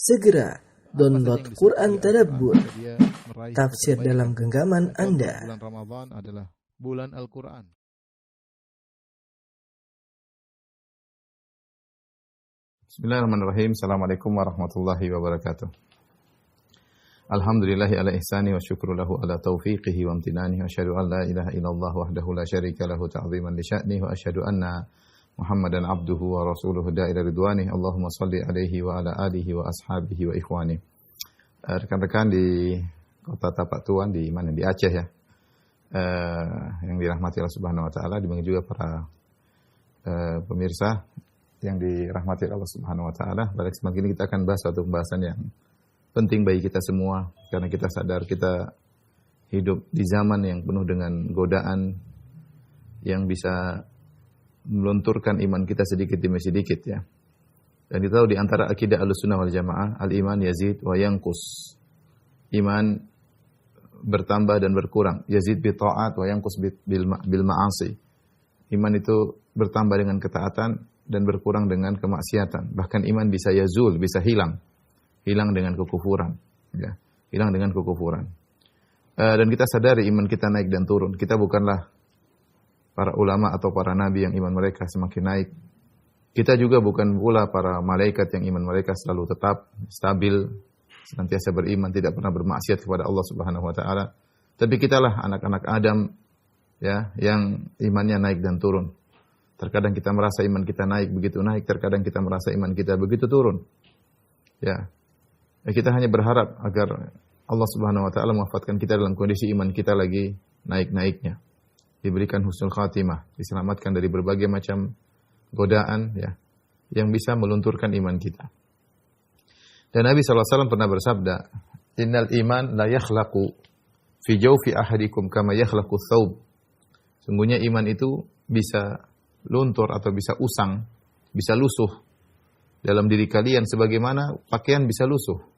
Segera download Quran Tadabbur, dia meraih tafsir kebaikan. dalam genggaman Anda. Bulan Ramadan adalah bulan Al-Quran. Bismillahirrahmanirrahim. Assalamualaikum warahmatullahi wabarakatuh. Alhamdulillahi ala ihsani wa syukru lahu ala taufiqihi wa amtinani wa asyhadu an la ilaha illallah wahdahu la syarika lahu ta'ziman li sya'ni wa asyhadu anna Muhammadan abduhu wa rasuluhu da'ila ridwanih. Allahumma salli alaihi wa ala alihi wa ashabihi wa ikhwani. Rekan-rekan di kota Tapak Tuan di mana? Di Aceh ya. Yang dirahmati Allah Subhanahu wa taala, demikian juga para pemirsa yang dirahmati Allah Subhanahu wa taala. Pada kesempatan ini kita akan bahas suatu pembahasan yang penting bagi kita semua karena kita sadar kita hidup di zaman yang penuh dengan godaan yang bisa melunturkan iman kita sedikit demi sedikit ya. Dan kita tahu di antara akidah Ahlussunnah wal Jamaah, al-iman yazid wa yanqus. Iman bertambah dan berkurang. Yazid bi ta'at wa yanqus bil ma'asi. Iman itu bertambah dengan ketaatan dan berkurang dengan kemaksiatan. Bahkan iman bisa yazul, bisa hilang. Hilang dengan kekufuran. Ya. Hilang dengan kekufuran. Dan kita sadari iman kita naik dan turun. Kita bukanlah para ulama atau para nabi yang iman mereka semakin naik. Kita juga bukan pula para malaikat yang iman mereka selalu tetap stabil, senantiasa beriman, tidak pernah bermaksiat kepada Allah Subhanahu wa taala. Tapi kitalah anak-anak Adam ya, yang imannya naik dan turun. Terkadang kita merasa iman kita naik begitu naik, terkadang kita merasa iman kita begitu turun. Ya. Kita hanya berharap agar Allah Subhanahu wa taala mewafatkan kita dalam kondisi iman kita lagi naik-naiknya. Diberikan husnul khatimah, diselamatkan dari berbagai macam godaan ya yang bisa melunturkan iman kita. Dan Nabi SAW pernah bersabda, "Innal iman la yakhlaqu fi jawfi ahadikum kama yakhlaqu thawb." Sungguhnya iman itu bisa luntur atau bisa usang, bisa lusuh dalam diri kalian sebagaimana pakaian bisa lusuh.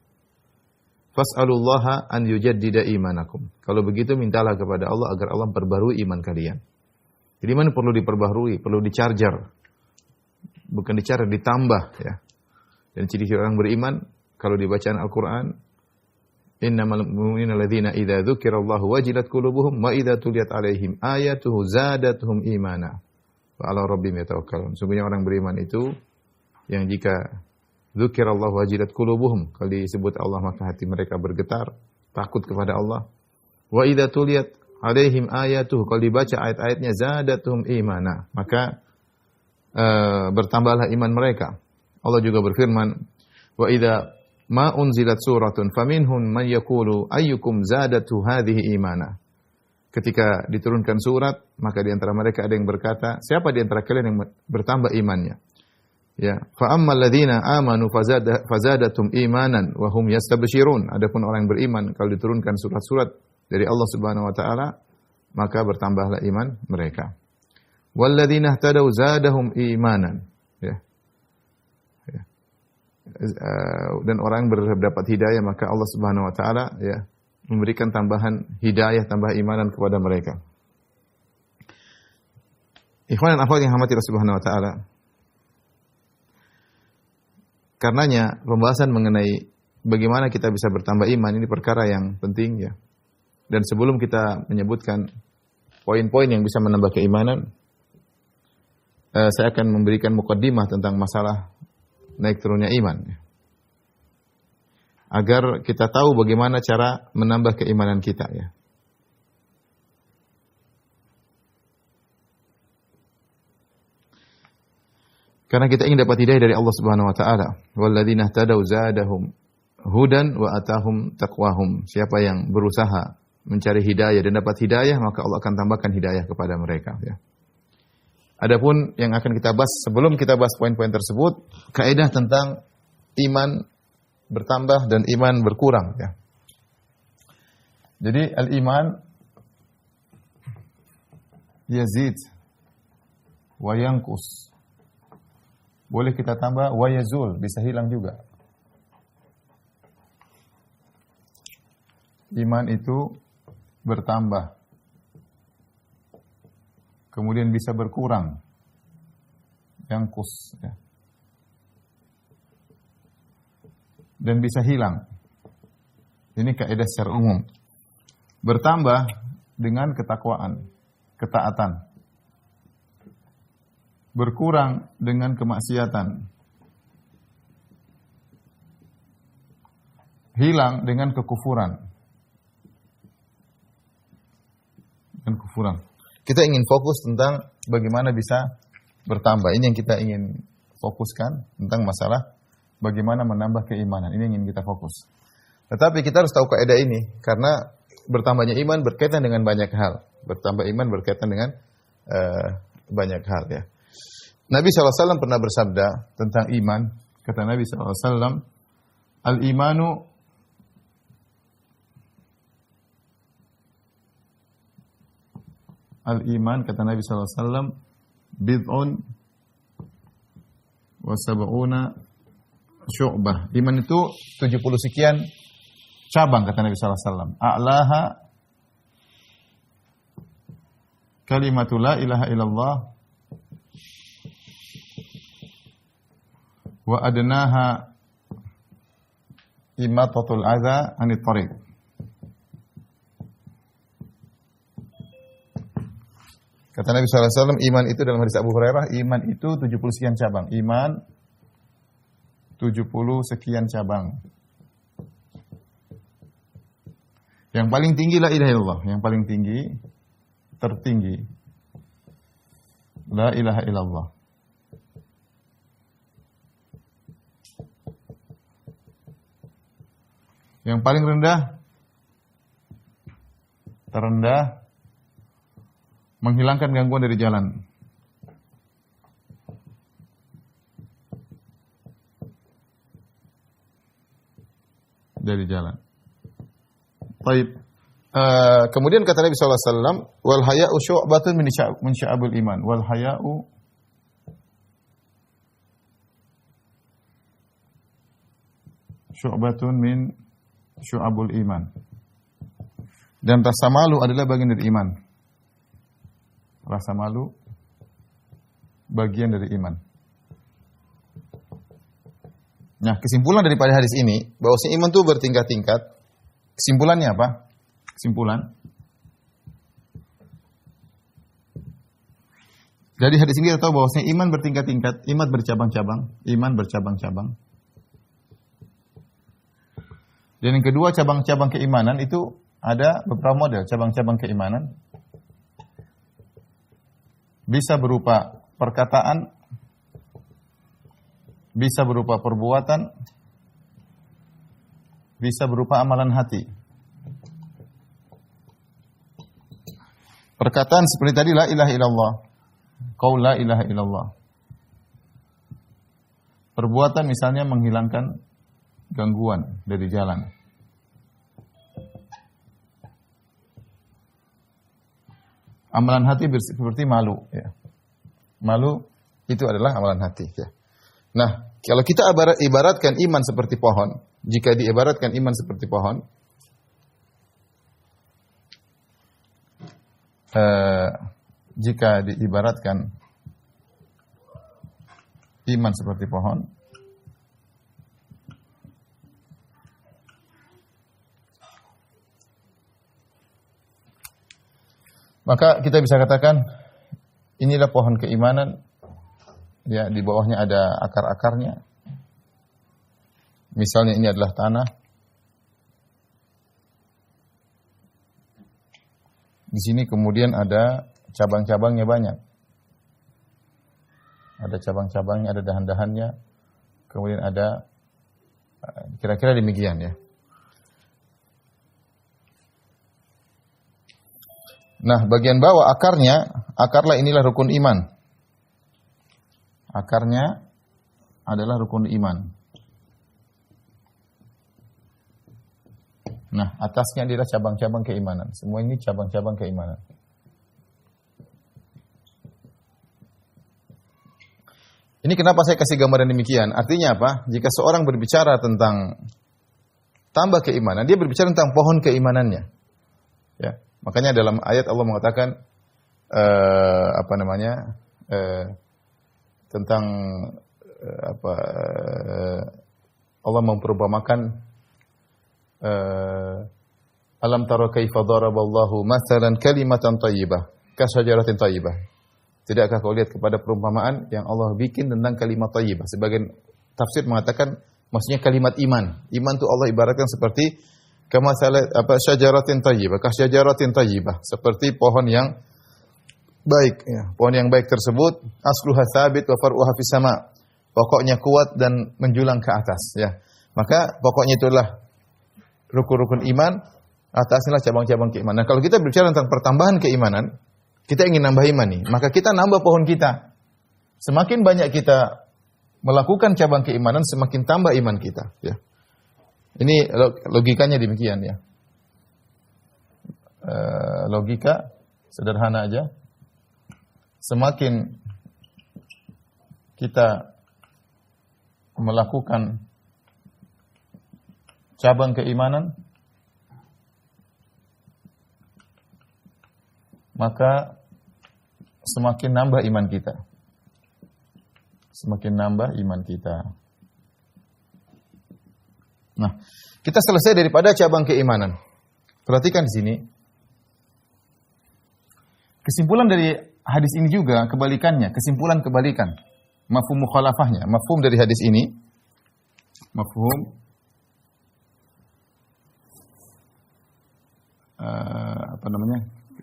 Fas'alullaha an yujaddida imanakum. Kalau begitu mintalah kepada Allah agar Allah memperbarui iman kalian. Jadi iman perlu diperbarui, perlu di-charger. Bukan di-charger, ditambah ya. Dan ciri-ciri orang beriman kalau dibacaan Al-Qur'an, innamal mu'minuna alladzina idza dzukirallahu wajilat qulubuhum wa idza tuliyat alaihim ayatuhu zadatuhum imana wa 'ala rabbihim yatawakkalun. Sungguhnya orang beriman itu yang jika dzukirallahu wajilat qulubuhum, kalau disebut Allah maka hati mereka bergetar, takut kepada Allah. Wa idza tuliyat alaihim ayatuhu, kalau dibaca ayat-ayatnya zadatuhum imana, maka bertambahlah iman mereka. Allah juga berfirman, wa idza ma unzilat suratun faminhum man yaqulu ayyukum zadatu hadhihi imana. Ketika diturunkan surat, maka di antara mereka ada yang berkata, siapa di antara kalian yang bertambah imannya? Ya, fa ammal ladzina amanu fazadatum imanan wa hum yastabshirun. Adapun orang yang beriman kalau diturunkan surat-surat dari Allah Subhanahu wa taala, maka bertambahlah iman mereka. Walladzina ihtadaw zadahum imanan. Ya. Ya. Dan orang yang berdapat hidayah maka Allah Subhanahu wa taala ya memberikan tambahan hidayah, tambah imanan kepada mereka. Ikhwan dan akhwat yang dirahmati Allah Subhanahu wa taala. Karenanya pembahasan mengenai bagaimana kita bisa bertambah iman ini perkara yang penting ya. Dan sebelum kita menyebutkan poin-poin yang bisa menambah keimanan, saya akan memberikan mukaddimah tentang masalah naik turunnya iman. Agar kita tahu bagaimana cara menambah keimanan kita ya. Karena kita ingin dapat hidayah dari Allah Subhanahu wa taala. Walladzina ihtadaw zadahum hudan wa atahum taqwahum. Siapa yang berusaha mencari hidayah dan dapat hidayah, maka Allah akan tambahkan hidayah kepada mereka ya. Adapun yang akan kita bahas sebelum kita bahas poin-poin tersebut, kaidah tentang iman bertambah dan iman berkurang ya. Jadi al-iman yazid wa yanqus. Boleh kita tambah wa yazul, bisa hilang juga. Iman itu bertambah. Kemudian bisa berkurang. Yanqus ya. dan bisa hilang. Ini kaidah secara umum. Bertambah dengan ketakwaan, ketaatan. Berkurang dengan kemaksiatan. Hilang dengan kekufuran. Dan kufuran. Kita ingin fokus tentang bagaimana bisa bertambah. Ini yang kita ingin fokuskan tentang masalah bagaimana menambah keimanan. Ini yang ingin kita fokus. Tetapi kita harus tahu kaidah ini karena bertambahnya iman berkaitan dengan banyak hal. Bertambah iman berkaitan dengan banyak hal ya. Nabi SAW pernah bersabda tentang iman. Kata Nabi SAW, Al-imanu Al-iman, kata Nabi SAW, bid'un wa sab'una syu'bah. Iman itu 70 sekian cabang, kata Nabi SAW. A'laha kalimatu la ilaha illallah wa adnaha imatatul adha anit tariq. Kata Nabi SAW, iman itu dalam hadis Abu Hurairah, iman itu 70 sekian cabang. Iman 70 sekian cabang. Yang paling tinggi la ilaha illallah. Yang paling tinggi, tertinggi, la ilaha illallah. Yang paling rendah, terendah, menghilangkan gangguan dari jalan. Dari jalan. Baik. Kemudian kata Nabi SAW, wal haya'u syu'batun min sya'abul iman. Wal haya'u syu'batun min syu'abul iman. Dan rasa malu adalah bagian dari iman. Rasa malu bagian dari iman. Nah, kesimpulan daripada hadis ini bahwa iman itu bertingkat-tingkat. Kesimpulannya apa? Kesimpulan dari hadis ini kita tahu bahwa iman bertingkat-tingkat, iman bercabang-cabang. Dan yang kedua, cabang-cabang keimanan itu ada beberapa model cabang-cabang keimanan. Bisa berupa perkataan, bisa berupa perbuatan, bisa berupa amalan hati. Perkataan seperti tadi, la ilaha illallah. Qaul la ilaha illallah. Perbuatan misalnya menghilangkan gangguan dari jalan. Amalan hati seperti malu. Ya. Malu itu adalah amalan hati. Ya. Nah, kalau kita ibaratkan iman seperti pohon, jika diibaratkan iman seperti pohon, jika diibaratkan iman seperti pohon, maka kita bisa katakan inilah pohon keimanan. Ya, di bawahnya ada akar-akarnya. Misalnya ini adalah tanah. Di sini kemudian ada cabang-cabangnya banyak. Ada cabang-cabangnya, ada dahan-dahannya. Kemudian ada kira-kira demikian ya. Nah, bagian bawah akarlah inilah rukun iman. Akarnya adalah rukun iman. Nah, atasnya adalah cabang-cabang keimanan. Semua ini cabang-cabang keimanan. Ini kenapa saya kasih gambaran demikian? Artinya apa? Jika seorang berbicara tentang tambah keimanan, dia berbicara tentang pohon keimanannya. Ya. Makanya dalam ayat Allah mengatakan tentang Allah memperumpamakan alam tara kaifa daraballahu mathalan kalimatan thayyibah kasyajaratin thayyibah. Tidakkah kau lihat kepada perumpamaan yang Allah bikin tentang kalimat thayyibah? Sebagian tafsir mengatakan maksudnya kalimat iman. Iman itu Allah ibaratkan seperti syajaratin thayyibah, kasyajaratin thayyibah, seperti pohon yang baik ya. Pohon yang baik tersebut asluha tsabit wa far'uha fis sama'. Pokoknya kuat dan menjulang ke atas ya. Maka pokoknya itulah rukun-rukun iman, atasnya cabang-cabang keimanan. Nah, kalau kita bicara tentang pertambahan keimanan, kita ingin nambah iman nih, maka kita nambah pohon kita. Semakin banyak kita melakukan cabang keimanan, semakin tambah iman kita. Ya. Ini logikanya demikian ya. Logika sederhana aja. Semakin kita melakukan cabang keimanan, maka semakin nambah iman kita. Semakin nambah iman kita. Nah, kita selesai daripada cabang keimanan. Perhatikan di sini. Kesimpulan dari hadis ini juga kebalikannya, kesimpulan kebalikan. Mafhum mukhalafahnya, mafhum dari hadis ini. Mafhum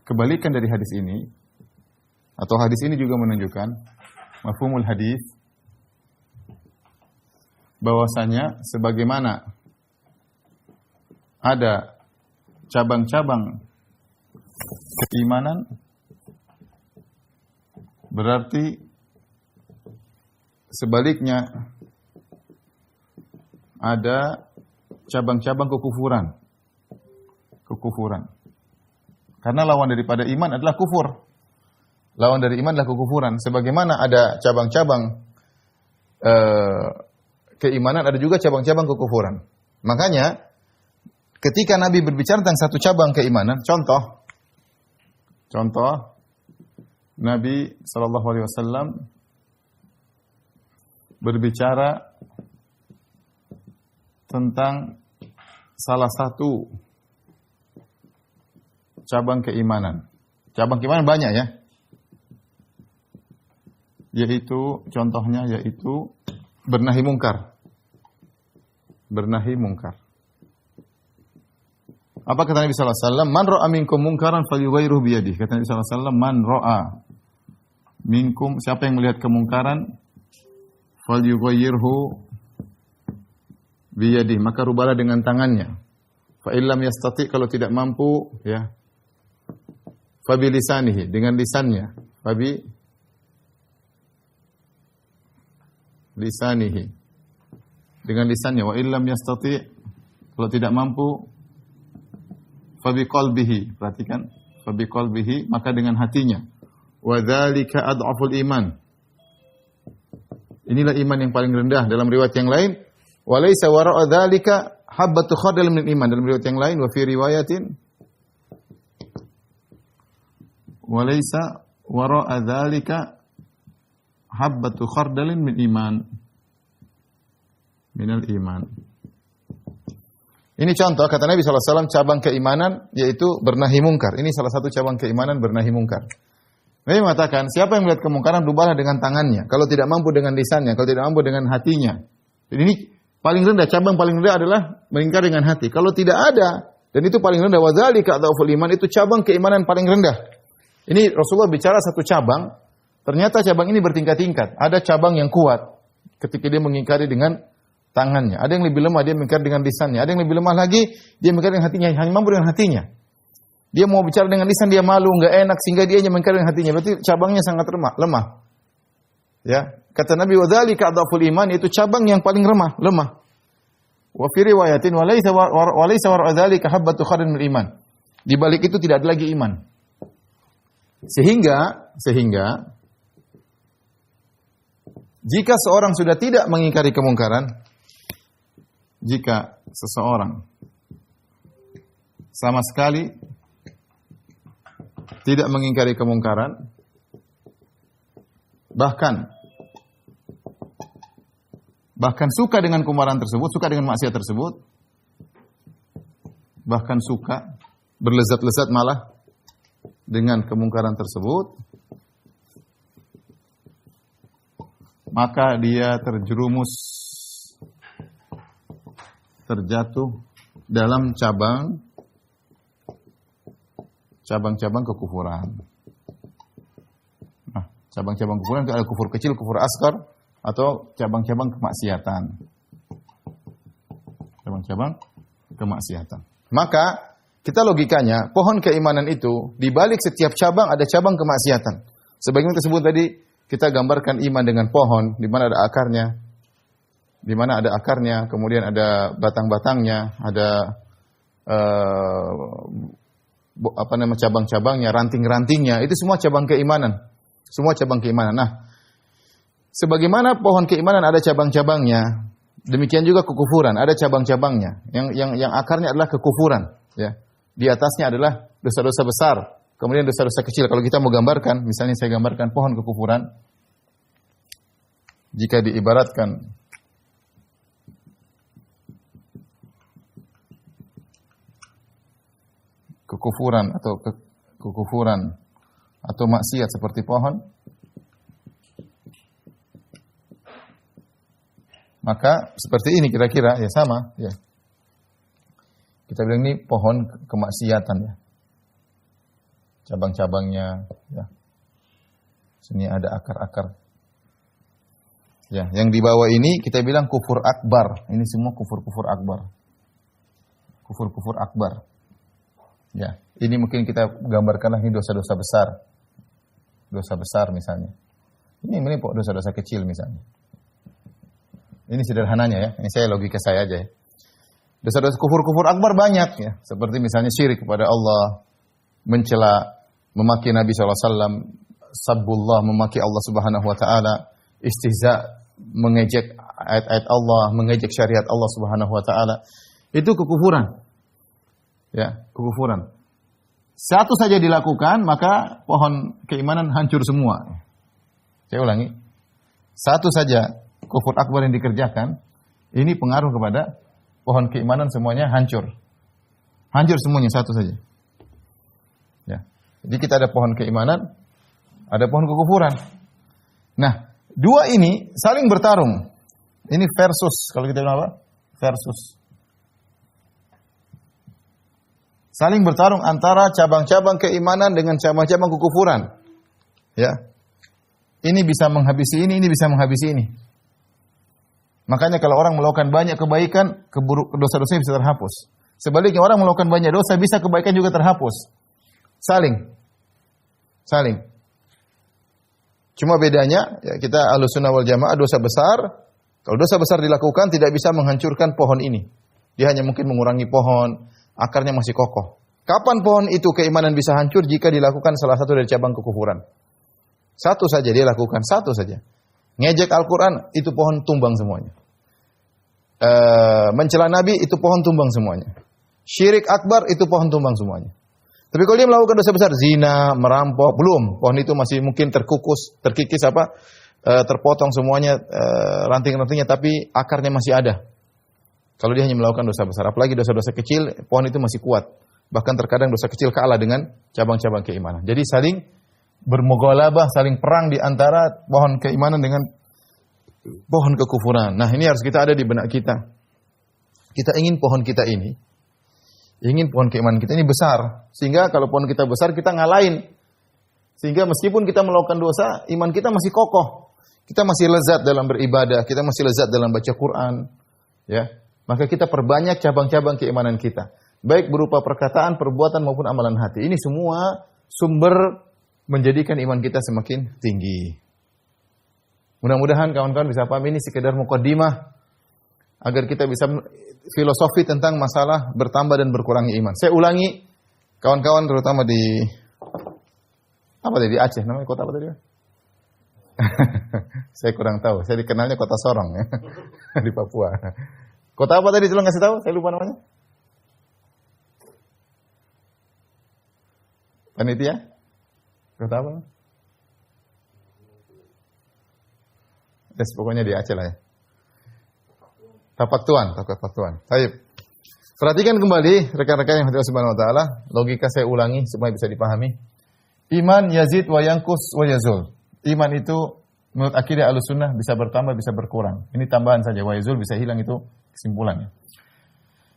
kebalikan dari hadis ini, atau hadis ini juga menunjukkan mafhumul hadis, bahwasanya sebagaimana ada cabang-cabang keimanan, berarti sebaliknya ada cabang-cabang kekufuran. Karena lawan daripada iman adalah kufur. Lawan dari iman adalah kekufuran. Sebagaimana ada cabang-cabang keimanan, ada juga cabang-cabang kekufuran. Makanya ketika Nabi berbicara tentang satu cabang keimanan, contoh Nabi SAW berbicara tentang salah satu cabang keimanan. Cabang keimanan banyak ya. Contohnya yaitu bernahi mungkar. Bernahi mungkar. Apa kata Nabi sallallahu alaihi wasallam? Man ra'a minkum munkaran falyughayyirhu bi yadihi. Kata Nabi sallallahu alaihi wasallam, man ra'a minkum, siapa yang melihat kemungkaran, falyughayyirhu bi yadihi, maka rubahlah dengan tangannya. Fa illam yastati, kalau tidak mampu ya, fa bi lisanihi, dengan lisannya. Fa bi lisanihi, dengan lisannya. Wa illam yastati, kalau tidak mampu, fa bi qalbihi, perhatikan, fa bi qalbihi, maka dengan hatinya. Wa dzalika adhaful iman, inilah iman yang paling rendah. Dalam riwayat yang lain, wa laisa wara'a dzalika habbatu khardal min iman. Dalam riwayat yang lain, wa fi riwayatin wa laisa wara'a dzalika habbatu khardalin min iman, minal iman. Ini contoh kata Nabi SAW cabang keimanan, yaitu bernahi mungkar. Ini salah satu cabang keimanan, bernahi mungkar. Nabi mengatakan, siapa yang melihat kemungkaran, rubahlah dengan tangannya. Kalau tidak mampu dengan lisannya, kalau tidak mampu dengan hatinya. Jadi ini paling rendah, cabang paling rendah adalah mengingkar dengan hati. Kalau tidak ada, dan itu paling rendah, wadzalika adhaful iman, itu cabang keimanan paling rendah. Ini Rasulullah bicara satu cabang, ternyata cabang ini bertingkat-tingkat. Ada cabang yang kuat ketika dia mengingkari dengan tangannya. Ada yang lebih lemah, dia mengingkari dengan lisannya. Ada yang lebih lemah lagi, dia mengingkari dengan hatinya, hanya mampu dengan hatinya. Dia mau bicara dengan lisan, dia malu, enggak enak, sehingga dia hanya mengingkari dengan hatinya. Berarti cabangnya sangat lemah. Ya, kata Nabi, wadzalika adhaful iman, itu cabang yang paling lemah. Wa fi riwayatin wa laysa wara'a dzalika habbatu khardalin min iman. Di balik itu tidak ada lagi iman. Sehingga jika seorang sudah tidak mengingkari kemungkaran, jika seseorang sama sekali tidak mengingkari kemungkaran, bahkan suka dengan kemungkaran tersebut, suka dengan maksiat tersebut, bahkan suka berlezat-lezat malah dengan kemungkaran tersebut, maka dia terjatuh dalam cabang-cabang kekufuran. Nah, cabang-cabang kekufuran itu ada kufur kecil, kufur asghar, atau cabang-cabang kemaksiatan. Cabang-cabang kemaksiatan. Maka kita logikanya, pohon keimanan itu di balik setiap cabang ada cabang kemaksiatan. Sebagaimana tersebut tadi, kita gambarkan iman dengan pohon, di mana ada akarnya, kemudian ada batang-batangnya, ada cabang-cabangnya, ranting-rantingnya, itu semua cabang keimanan. Semua cabang keimanan. Nah, sebagaimana pohon keimanan ada cabang-cabangnya, demikian juga kekufuran ada cabang-cabangnya. Yang akarnya adalah kekufuran, ya. Di atasnya adalah dosa-dosa besar, kemudian dosa-dosa kecil. Kalau kita mau gambarkan, misalnya saya gambarkan pohon kekufuran, jika diibaratkan kekufuran atau maksiat seperti pohon, maka seperti ini kira-kira, ya sama, ya. Kita bilang ini pohon kemaksiatan, ya. Cabang-cabangnya, ya. Sini ada akar-akar. Ya, yang di bawah ini kita bilang kufur akbar. Ini semua kufur-kufur akbar. Kufur-kufur akbar. Ya, ini mungkin kita gambarkanlah ini dosa-dosa besar. Dosa besar misalnya. Ini dosa-dosa kecil misalnya. Ini sederhananya, ya. Ini saya logika saya aja, ya. Dosa-dosa kufur-kufur akbar banyak, ya. Seperti misalnya syirik kepada Allah, mencela, memaki Nabi SAW, sabbullah, memaki Allah Subhanahu wa taala, istihza, mengejek ayat-ayat Allah, mengejek syariat Allah Subhanahu wa taala. Itu kekufuran. Ya, kekufuran. Satu saja dilakukan, maka pohon keimanan hancur semua. Saya ulangi. Satu saja kufur akbar yang dikerjakan, ini pengaruh kepada pohon keimanan semuanya hancur. Hancur semuanya satu saja. Ya. Jadi kita ada pohon keimanan, ada pohon kekufuran. Nah, dua ini saling bertarung. Ini versus, kalau kita bilang apa? Versus. Saling bertarung antara cabang-cabang keimanan dengan cabang-cabang kekufuran. Ya. Ini bisa menghabisi ini bisa menghabisi ini. Makanya kalau orang melakukan banyak kebaikan, dosa-dosanya bisa terhapus. Sebaliknya orang melakukan banyak dosa, bisa kebaikan juga terhapus. Saling. Cuma bedanya, ya, kita Ahlussunnah wal Jamaah dosa besar, kalau dosa besar dilakukan tidak bisa menghancurkan pohon ini. Dia hanya mungkin mengurangi pohon, akarnya masih kokoh. Kapan pohon itu keimanan bisa hancur? Jika dilakukan salah satu dari cabang kekufuran. Satu saja dia lakukan, satu saja. Ngejek Al-Quran, itu pohon tumbang semuanya. Mencela Nabi, itu pohon tumbang semuanya. Syirik akbar, itu pohon tumbang semuanya. Tapi kalau dia melakukan dosa besar, zina, merampok, belum. Pohon itu masih mungkin terkikis terpotong semuanya, ranting-rantingnya, tapi akarnya masih ada. Kalau dia hanya melakukan dosa besar, apalagi dosa-dosa kecil, pohon itu masih kuat. Bahkan terkadang dosa kecil kalah dengan cabang-cabang keimanan. Jadi saling bermughalabah, saling perang di antara pohon keimanan dengan pohon kekufuran. Nah, ini harus kita ada di benak kita. Kita ingin pohon kita ini, ingin pohon keimanan kita ini besar. Sehingga kalau pohon kita besar, kita ngalahin. Sehingga meskipun kita melakukan dosa, iman kita masih kokoh. Kita masih lezat dalam beribadah, kita masih lezat dalam baca Quran. Ya, maka kita perbanyak cabang-cabang keimanan kita. Baik berupa perkataan, perbuatan maupun amalan hati. Ini semua sumber menjadikan iman kita semakin tinggi. Mudah-mudahan kawan-kawan bisa paham, ini sekedar muqaddimah agar kita bisa filosofi tentang masalah bertambah dan berkurangnya iman. Saya ulangi, kawan-kawan terutama di di Aceh, namanya kota apa tadi? Saya kurang tahu. Saya dikenalnya kota Sorong, ya. Di Papua. Kota apa tadi? Tolong kasih tahu. Saya lupa namanya. Panitia? Kota apa? Pokoknya di Aceh lah, ya. Tapak tuan. Baik. Perhatikan kembali rekan-rekan yang hadirin subhanahu wa taala, logika saya ulangi supaya bisa dipahami. Iman yazid wa yanqus wa yazul. Iman itu menurut akidah Ahlussunnah bisa bertambah, bisa berkurang. Ini tambahan saja, wa yazul bisa hilang, itu kesimpulannya.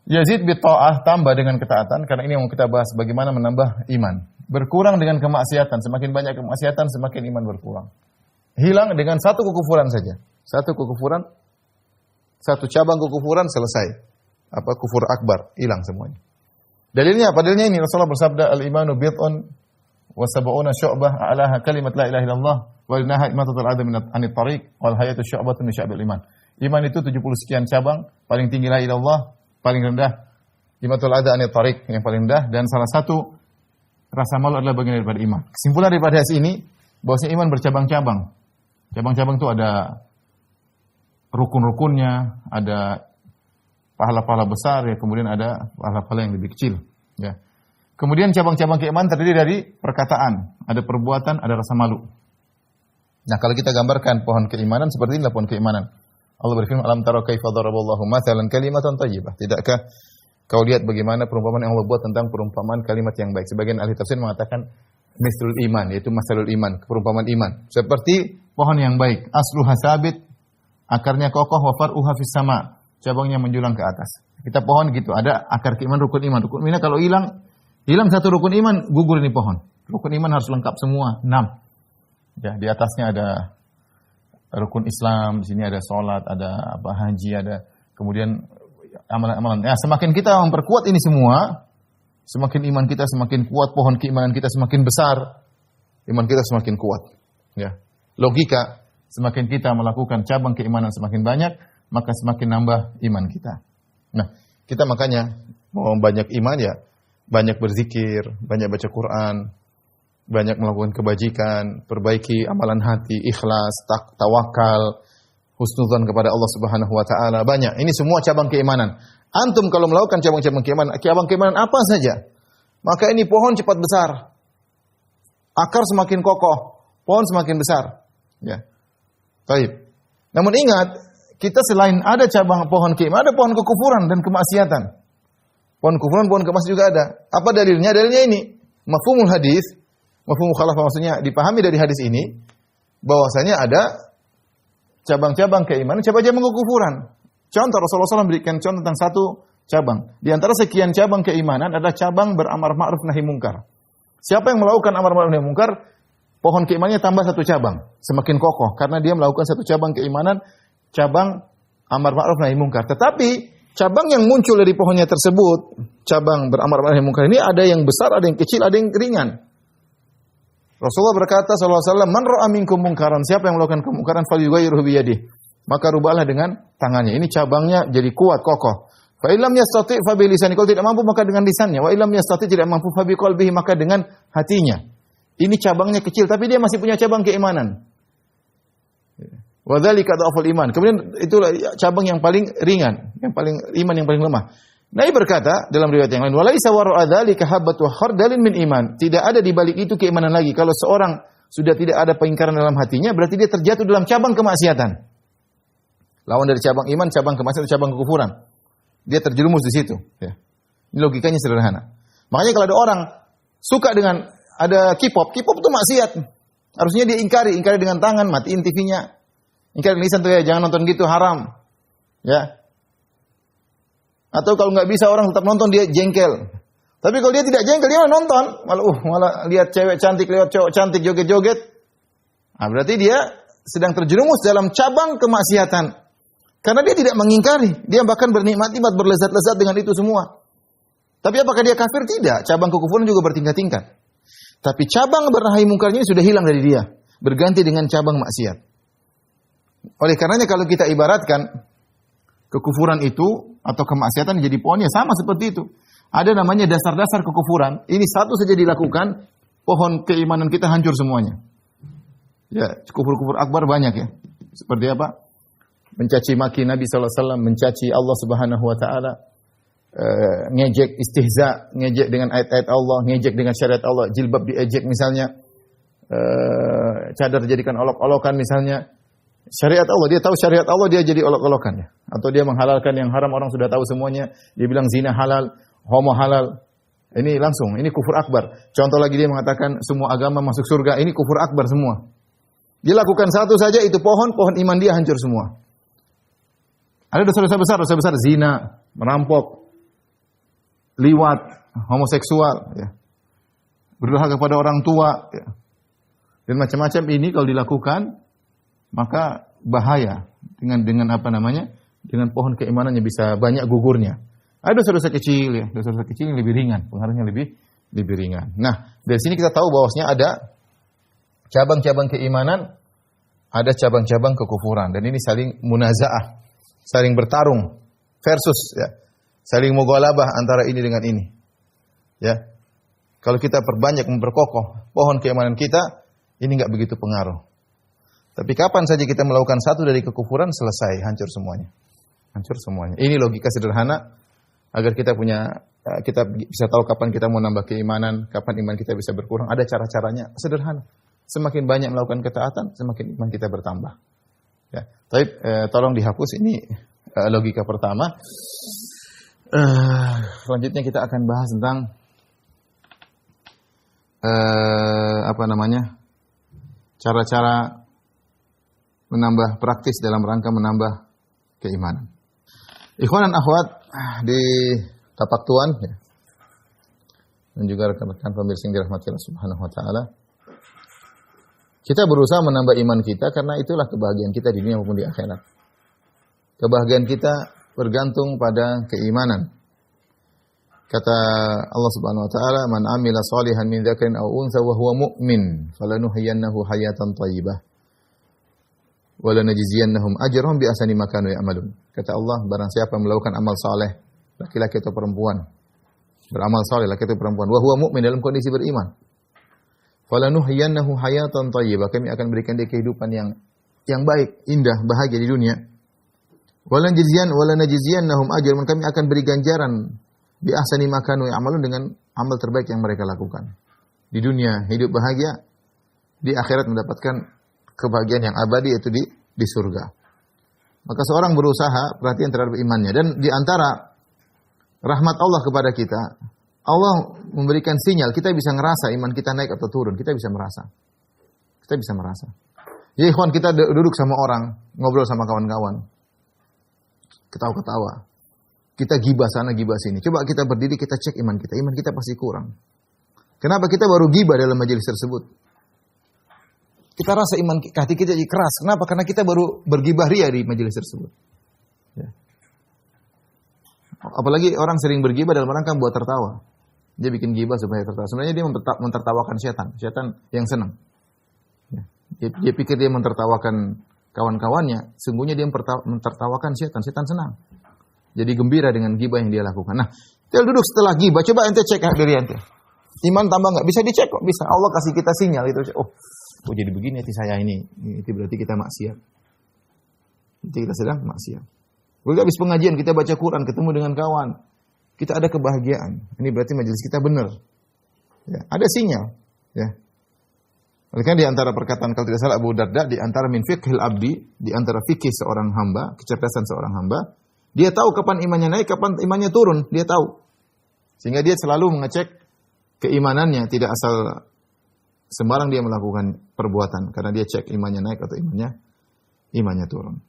Yazid bi ta'ah, tambah dengan ketaatan, karena ini yang kita bahas bagaimana menambah iman. Berkurang dengan kemaksiatan, semakin banyak kemaksiatan semakin iman berkurang. Hilang dengan satu kekufuran saja. Satu kekufuran, satu cabang kekufuran selesai. Kufur akbar, hilang semuanya. Dalilnya apa? Dalilnya ini Rasulullah bersabda, al-imanu bid'un wa sab'una syu'bah a'laha kalimat la ilaha illallah wa naha imatatul adami anit tariq wal hayatu syu'batun min syu'abil iman. Iman itu 70 sekian cabang, paling tinggi la ilaha illallah, paling rendah imatul adha anit tariq, yang paling rendah, dan salah satu rasa malu adalah bagian daripada iman. Kesimpulan daripada hadis ini bahwasanya iman bercabang-cabang. Cabang-cabang itu ada rukun-rukunnya, ada pahala-pahala besar, ya, kemudian ada pahala-pahala yang lebih kecil, ya. Kemudian cabang-cabang keimanan terdiri dari perkataan, ada perbuatan, ada rasa malu. Nah, kalau kita gambarkan pohon keimanan seperti inilah pohon keimanan. Allah berfirman, "Alam tara kaifa daraballahu mathalan kalimatan thayyibah." Tidakkah kau lihat bagaimana perumpamaan yang Allah buat tentang perumpamaan kalimat yang baik? Sebagian ahli tafsir mengatakan mislul iman, yaitu masalul iman, perumpamaan iman. Seperti pohon yang baik, asluha sabit, akarnya kokoh, wa far'uha fis sama, cabangnya menjulang ke atas. Kita pohon gitu, ada akar keimanan, rukun iman. Rukun iman kalau hilang satu rukun iman, gugur ini pohon. Rukun iman harus lengkap semua, 6. Ya, di atasnya ada rukun Islam, di sini ada salat, ada haji, ada kemudian amalan-amalan. Ya, semakin kita memperkuat ini semua, semakin iman kita semakin kuat, pohon keimanan kita semakin besar, iman kita semakin kuat. Ya. Logika, semakin kita melakukan cabang keimanan semakin banyak, maka semakin nambah iman kita. Nah, kita makanya mau banyak iman ya, banyak berzikir, banyak baca Quran, banyak melakukan kebajikan, perbaiki amalan hati, ikhlas, tawakal, husnudzan kepada Allah Subhanahu wa taala. Banyak. Ini semua cabang keimanan. Antum kalau melakukan cabang-cabang keimanan apa saja, maka ini pohon cepat besar. Akar semakin kokoh, pohon semakin besar. Ya. Baik. Namun ingat, kita selain ada cabang pohon keimanan, ada pohon kekufuran dan kemaksiatan. Pohon kekufuran, pohon kemaksiatan juga ada. Apa dalilnya? Dalilnya ini, mafhumul hadis, mafhumul khalafah, maksudnya dipahami dari hadis ini bahwasanya ada cabang-cabang keimanan, cabang-cabang kekufuran. Contoh, Rasulullah SAW berikan contoh tentang satu cabang. Di antara sekian cabang keimanan adalah cabang beramar ma'ruf nahi mungkar. Siapa yang melakukan amar ma'ruf nahi mungkar, pohon keimanannya tambah satu cabang, semakin kokoh karena dia melakukan satu cabang keimanan, cabang amar ma'ruf nahi mungkar. Tetapi cabang yang muncul dari pohonnya tersebut, cabang beramar ma'ruf nahi mungkar ini ada yang besar, ada yang kecil, ada yang ringan. Rasulullah berkata sallallahu alaihi wasallam, "Man ra'a minkum mungkaran," siapa yang melakukan kemungkaran falyughayyirhu bi yadihi, maka rubahlah dengan tangannya. Ini cabangnya jadi kuat, kokoh. Fa illam yastati' fa bi lisani, kalau tidak mampu maka dengan lisannya. Wa illam yastati' tidak mampu fa bi qalbihi, maka dengan hatinya. Ini cabangnya kecil tapi dia masih punya cabang keimanan. Wa dzalika dhaful iman. Kemudian itulah cabang yang paling ringan, yang paling iman yang paling lemah. Nabi berkata dalam riwayat yang lain, "Walaisa wara'a dzalika habbatu khardalin min iman." Tidak ada di balik itu keimanan lagi. Kalau seorang sudah tidak ada pengingkaran dalam hatinya, berarti dia terjatuh dalam cabang kemaksiatan. Lawan dari cabang iman, cabang kemaksiatan, cabang kekufuran. Dia terjerumus di situ. Ya. Ini logikanya sederhana. Makanya kalau ada orang suka dengan ada K-pop itu maksiat. Harusnya dia ingkari dengan tangan, matiin TV-nya. Ingkari lisan tuh ya, jangan nonton gitu, haram. Ya. Atau kalau nggak bisa orang tetap nonton, dia jengkel. Tapi kalau dia tidak jengkel, dia nonton. Malah lihat cewek cantik, lewat cowok cantik, joget-joget. Nah, berarti dia sedang terjerumus dalam cabang kemaksiatan. Karena dia tidak mengingkari. Dia bahkan bernikmat-nikmat, berlezat-lezat dengan itu semua. Tapi apakah dia kafir? Tidak. Cabang kekufuran juga bertingkat-tingkat. Tapi cabang bernahi mungkarnya sudah hilang dari dia. Berganti dengan cabang maksiat. Oleh karenanya kalau kita ibaratkan kekufuran itu atau kemaksiatan jadi pohonnya sama seperti itu. Ada namanya dasar-dasar kekufuran. Ini satu saja dilakukan, pohon keimanan kita hancur semuanya. Ya, kufur-kufur akbar banyak ya. Seperti apa? Mencaci maki Nabi SAW, mencaci Allah Subhanahu Wa Taala, ngejek istihza, ngejek dengan ayat-ayat Allah, ngejek dengan syariat Allah, jilbab diejek misalnya, cadar dijadikan olok-olokan misalnya. Syariat Allah, dia tahu syariat Allah, dia jadi olok-olokan ya. Atau dia menghalalkan yang haram, orang sudah tahu semuanya, dia bilang zina halal, homo halal. Ini langsung, ini kufur akbar. Contoh lagi dia mengatakan semua agama masuk surga, ini kufur akbar semua. Dia lakukan satu saja, itu pohon iman dia hancur semua. Ada dosa-dosa besar zina, merampok, liwat, homoseksual, ya. Berdurhaka kepada orang tua, ya. Dan macam-macam ini kalau dilakukan, maka bahaya dengan apa namanya? Dengan pohon keimanannya bisa banyak gugurnya. Ada dosa-dosa kecil ya, dosa-dosa kecil yang lebih ringan, pengaruhnya lebih ringan. Nah, dari sini kita tahu bahwasanya ada cabang-cabang keimanan, ada cabang-cabang kekufuran, dan ini saling munazaah, saling bertarung versus ya, saling mughalabah antara ini dengan ini. Ya. Kalau kita perbanyak memperkokoh pohon keimanan kita, ini enggak begitu pengaruh. Tapi kapan saja kita melakukan satu dari kekufuran, selesai, hancur semuanya. Hancur semuanya. Ini logika sederhana agar kita bisa tahu kapan kita mau nambah keimanan, kapan iman kita bisa berkurang. Ada cara-caranya sederhana. Semakin banyak melakukan ketaatan, semakin iman kita bertambah. Ya. Tapi tolong dihapus ini logika pertama. Selanjutnya kita akan bahas tentang cara-cara menambah praktis dalam rangka menambah keimanan. Ikhwan dan akhwat di tapak tuan ya, dan juga rekan-rekan pemirsa yang dirahmati Allah Subhanahu wa taala. Kita berusaha menambah iman kita karena itulah kebahagiaan kita di dunia maupun di akhirat. Kebahagiaan kita bergantung pada keimanan. Kata Allah Subhanahu wa taala, "Man 'amila shalihan min dzakarin aw untha wa huwa mu'min, falanuhyiyannahu hayatan thayyibah. Wala najziyannahum ajrahum bi ahsani ma kanu ya'malun." Kata Allah, barang siapa melakukan amal saleh, laki-laki atau perempuan, beramal saleh laki atau perempuan, wa huwa mu'min, dalam kondisi beriman, falanuhyiyannahu hayatan thayyibah, kami akan berikan dia kehidupan yang baik, indah, bahagia di dunia. Wala najziyannahum ajrahum, kami akan beri ganjaran bi ahsani ma kanu ya'malun, dengan amal terbaik yang mereka lakukan. Di dunia hidup bahagia, di akhirat mendapatkan kebahagiaan yang abadi, yaitu di surga. Maka seorang berusaha perhatian terhadap imannya, dan di antara rahmat Allah kepada kita, Allah memberikan sinyal, kita bisa ngerasa iman kita naik atau turun, kita bisa merasa. Kita bisa merasa. Ya ikhwan, kita duduk sama orang, ngobrol sama kawan-kawan, ketawa-ketawa, kita gibah sana gibah sini. Coba kita berdiri, kita cek iman kita pasti kurang. Kenapa kita baru gibah dalam majelis tersebut? Kita rasa iman hati kita jadi keras. Kenapa? Karena kita baru bergibah ria di majelis tersebut. Ya. Apalagi orang sering bergibah dalam rangka buat tertawa. Dia bikin gibah supaya tertawa. Sebenarnya dia mentertawakan setan yang senang. Ya. Dia pikir dia mentertawakan kawan-kawannya, sungguhnya dia mentertawakan setan senang. Jadi gembira dengan gibah yang dia lakukan. Nah, kita duduk setelah gibah, coba ente cek diri ente. Iman tambah enggak? Bisa dicek kok, bisa. Allah kasih kita sinyal itu. Oh jadi begini hati saya ini. Itu berarti kita maksiat. Itu kita sedang maksiat. Begitu habis pengajian kita baca Quran, ketemu dengan kawan, kita ada kebahagiaan. Ini berarti majelis kita benar. Ya, ada sinyal. Ya. Oleh karena di antara perkataan kalau tidak salah Abu Darda, di antara min fiqhil abdi, di antara fikih seorang hamba, kecerdasan seorang hamba, dia tahu kapan imannya naik, kapan imannya turun, dia tahu. Sehingga dia selalu mengecek keimanannya, tidak asal sembarang dia melakukan perbuatan, karena dia cek imannya naik atau imannya turun.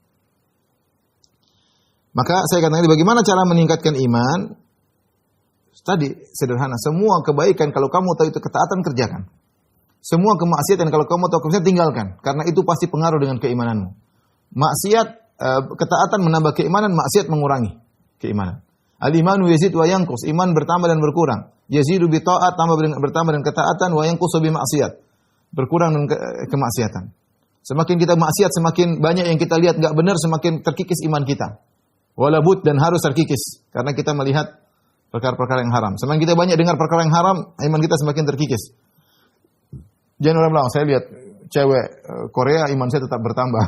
Maka saya katakan, bagaimana cara meningkatkan iman? Tadi sederhana, semua kebaikan kalau kamu tahu itu ketaatan, kerjakan. Semua kemaksiatan kalau kamu tahu kemaksiatan, tinggalkan, karena itu pasti pengaruh dengan keimananmu. Ketaatan menambah keimanan, maksiat mengurangi keimanan. Al-imanu yazid wa yanqus, iman bertambah dan berkurang. Yazidu bi ta'at, bertambah dengan ketaatan, wa yanqusu bi maksiat, berkurang dengan kemaksiatan. Semakin kita maksiat, semakin banyak yang kita lihat enggak benar, semakin terkikis iman kita. Walabut, dan harus terkikis karena kita melihat perkara-perkara yang haram. Semakin kita banyak dengar perkara yang haram, iman kita semakin terkikis. Jangan orang bilang, saya lihat cewek Korea, iman saya tetap bertambah.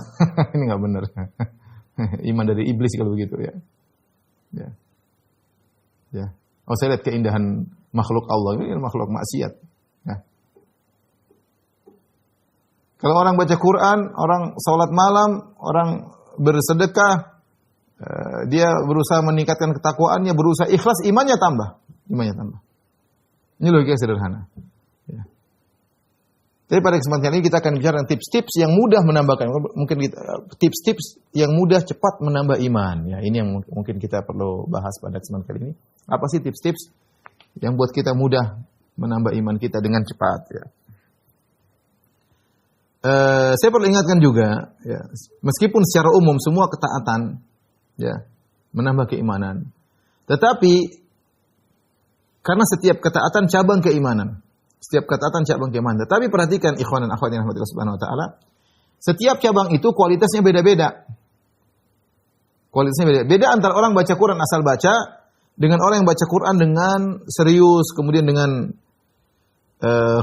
Ini enggak benar. Iman dari iblis kalau begitu ya. Ya. Ya. Oh, saya lihat keindahan makhluk Allah, ini makhluk maksiat. Ya. Kalau orang baca Quran, orang salat malam, orang bersedekah, dia berusaha meningkatkan ketakwaannya, berusaha ikhlas, imannya tambah. Ini logika sederhana. Ya. Tapi pada kesempatan kali ini kita akan bicara tips-tips yang mudah menambahkan, mungkin tips-tips yang mudah cepat menambah iman. Ya, ini yang mungkin kita perlu bahas pada kesempatan kali ini. Apa sih tips-tips yang buat kita mudah menambah iman kita dengan cepat? Ya. Saya perlu ingatkan juga, ya, meskipun secara umum semua ketaatan, ya, menambah keimanan, tetapi karena setiap ketaatan cabang keimanan, Tetapi perhatikan ikhwan dan akhwat yang rahmatillah subhanahu wa ta'ala, setiap cabang itu kualitasnya beda-beda. Beda antara orang baca Quran asal baca dengan orang yang baca Quran dengan serius, kemudian dengan